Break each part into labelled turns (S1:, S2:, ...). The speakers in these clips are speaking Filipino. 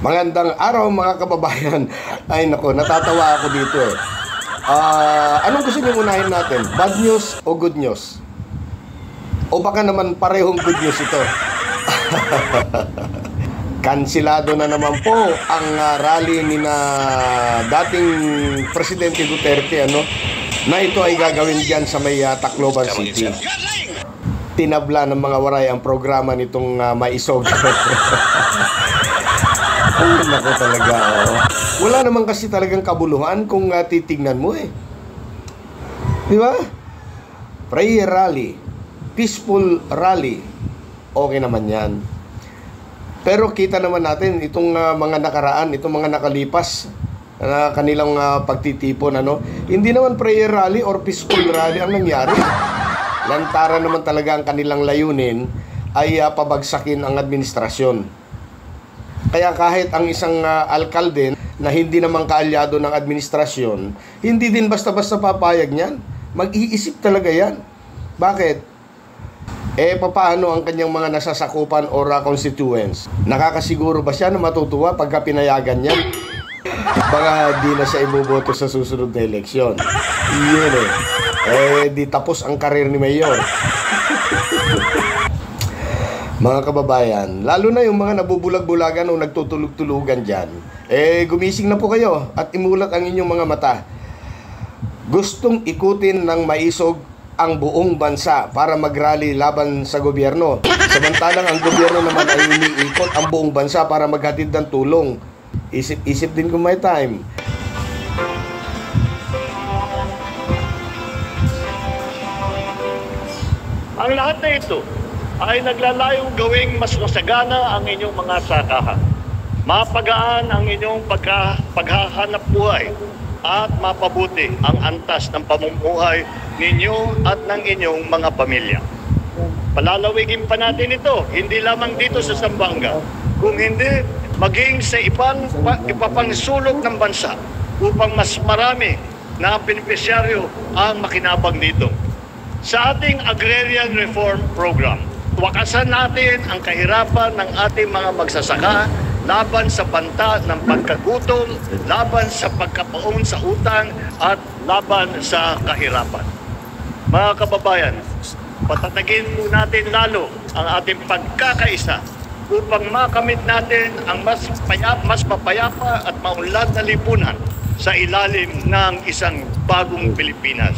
S1: Magandang araw mga kababayan. Ay nako, natatawa ako dito eh. Anong gusto niyo unahin natin? Bad news o good news? O baka naman parehong good news ito? Kansilado na naman po ang rally ni na dating Presidente Duterte na ito ay gagawin diyan sa may Tacloban City. Tinabla ng mga waray ang programa nitong Maisog. Ay, naku talaga. Wala naman kasi talagang kabuluhan kung titignan mo eh. Di ba? Prayer rally, peaceful rally, okay naman yan. Pero kita naman natin itong mga nakaraan, itong mga nakalipas na kanilang pagtitipon, hindi naman prayer rally or peaceful rally ang nangyari. Lantaran naman talaga ang kanilang layunin ay pabagsakin ang administrasyon. Kaya kahit ang isang alkalde na hindi naman kaalyado ng administrasyon, hindi din basta-basta papayag niyan. Mag-iisip talaga yan. Bakit? Paano ang kanyang mga nasasakupan or constituents? Nakakasiguro ba siya na matutuwa pagka pinayagan niya? Baka di na siya iboboto sa susunod na eleksyon. Yun di tapos ang karir ni Mayor. Mga kababayan, lalo na yung mga nabubulag-bulagan o nagtutulog-tulugan dyan, gumising na po kayo at imulat ang inyong mga mata. Gustong ikutin ng Maisog ang buong bansa para mag-rally laban sa gobyerno. Samantalang ang gobyerno naman ay iniikot ang buong bansa para maghatid ng tulong. Isip-isip din kung may time.
S2: Ang lahat na ito ay naglalayong gawing mas masagana ang inyong mga sakahan. Mapagaan ang inyong paghahanap buhay at mapabuti ang antas ng pamumuhay ninyo at ng inyong mga pamilya. Palalawigin pa natin ito, hindi lamang dito sa Zamboanga, kung hindi maging sa ipapangsulog ng bansa upang mas marami na benepisyaryo ang makinabang dito. Sa ating Agrarian Reform Program, wakasan natin ang kahirapan ng ating mga magsasaka laban sa banta ng pagkagutom, laban sa pagkapaon sa utang at laban sa kahirapan. Mga kababayan, patatagin po natin lalo ang ating pagkakaisa upang makamit natin ang mas mapayapa at maunlad na lipunan sa ilalim ng isang bagong Pilipinas.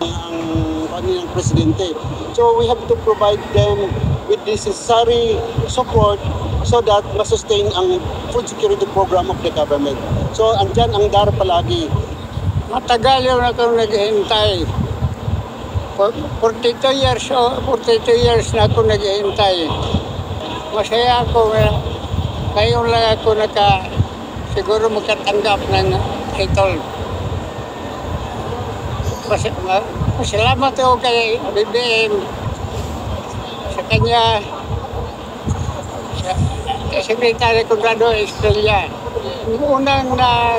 S3: Ang presidente. So we have to provide them with necessary support so that ma-sustain ang food security program of the government. So andyan ang DAR palagi.
S4: Matagal yung ako naghihintay. 42 years na ako naghihintay. Masaya ako ngayon lang ako siguro magkatanggap ng title. Salamat ako kay BBM sa kanya, sa Secretary Conrado Estrella. Unang na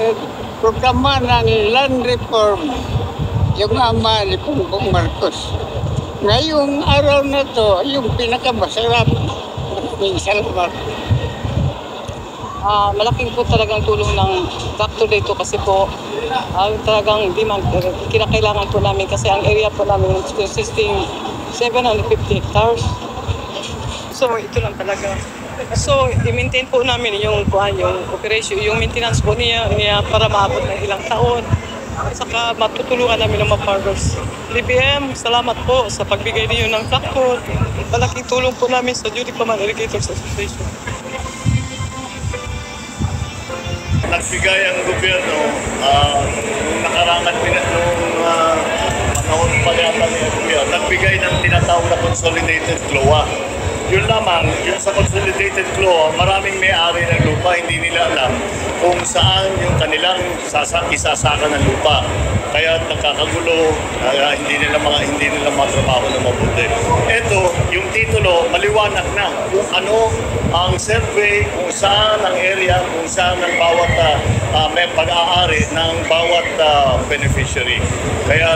S4: programa ng land reform, yung ama ni Bongbong Marcos. Ngayong araw na to, yung pinakamasarap. Maraming salamat.
S5: Malaking po talagang tulong ng doctor dito kasi po talagang kinakailangan po namin kasi ang area po namin consisting 750 hectares. So ito lang talaga. So i-maintain po namin yung operation, yung maintenance po niya para maabot ng ilang taon. Saka matutulungan namin ng mga farmers. BBM, salamat po sa pagbigay niyo ng tractor. Malaking tulong po namin sa Judy Paman Irrigators Association.
S2: Nagbigay ang gobyerno nakarangan nung panahon pa yata ni gobyerno, nagbigay ng tinatawag na consolidated CLOA. Yun lamang, yun sa consolidated CLOA, maraming may-ari ng lupa, hindi nila alam kung saan yung kanilang isasaka ng lupa. Kaya nakakagulo, hindi nila matrabaho na mabuti. Ito, yung titulo, maliwanag na kung ano ang survey kung saan ang area, kung saan ang bawat may pag-aari ng bawat beneficiary. Kaya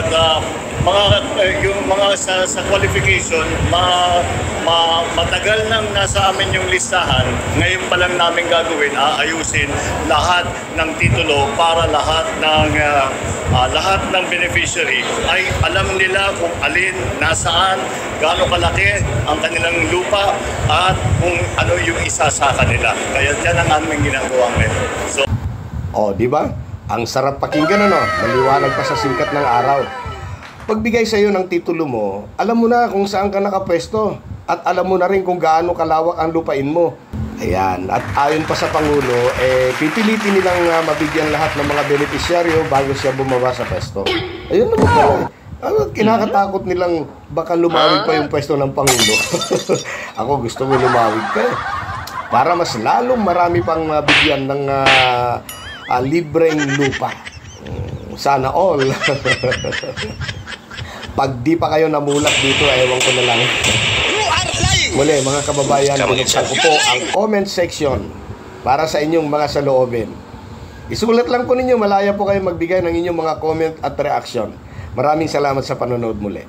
S2: yung mga sa qualification, matagal nang nasa amin yung listahan. Ngayon pa lang namin gagawin, aayusin lahat ng titulo para lahat ng beneficiary ay alam nila kung alin, nasaan, gaano kalaki ang kanilang lupa at kung ano yung isa sa kanila. Kaya yan ang aming ginagawa ngayon. So,
S1: di ba? Ang sarap pakinggan, ano? Maliwanag pa sa sikat ng araw. Pagbigay sa iyo ng titulo mo, alam mo na kung saan ka nakapwesto at alam mo na rin kung gaano kalawak ang lupain mo. Ayan, at ayon pa sa Pangulo, pipilitin nilang mabigyan lahat ng mga benepisyaryo bago siya bumaba sa pwesto. Ayun naman pala. Kinakatakot nilang baka lumawig pa yung pwesto ng Pangulo. Ako gusto mo lumawig ka para mas lalong marami pang mabigyan ng libreng lupa. Sana all. Pag di pa kayo namulat dito, ewan ko na lang. Muli, mga kababayan, binuksan ko po ang comment section para sa inyong mga saloobin. Isulat lang po ninyo, malaya po kayo magbigay ng inyong mga comment at reaction. Maraming salamat sa panonood muli.